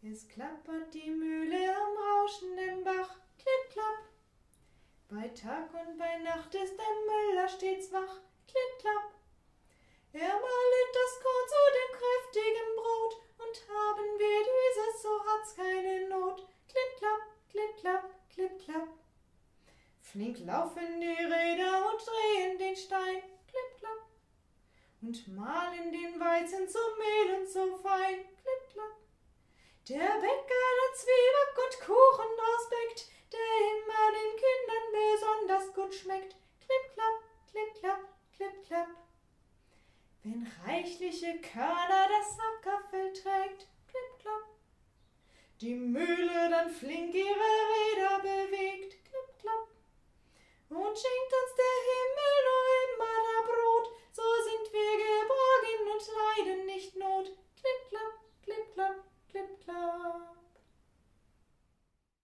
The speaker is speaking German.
Es klappert die Mühle am rauschenden Bach, klipp, klapp. Bei Tag und bei Nacht ist der Müller stets wach, klipp, klapp. Er mahlet das Korn zu dem kräftigen Brot, und haben wir dieses, so hat's keine Not, klipp, klapp, klipp, klapp, klipp, klapp. Flink laufen die Räder und drehen den Stein, klipp, klapp. Und mahlen den Weizen zu Mehl und so fein, klipp, klapp. Der Bäcker, der Zwieback und Kuchen draus bäckt, der immer den Kindern besonders gut schmeckt, klipp, klapp, klipp, klapp, klipp, klapp. Wenn reichliche Körner das Ackerfeld trägt, klipp, klapp. Die Mühle dann flink ihre Räder bewegt, klipp, klapp. Und schenkt uns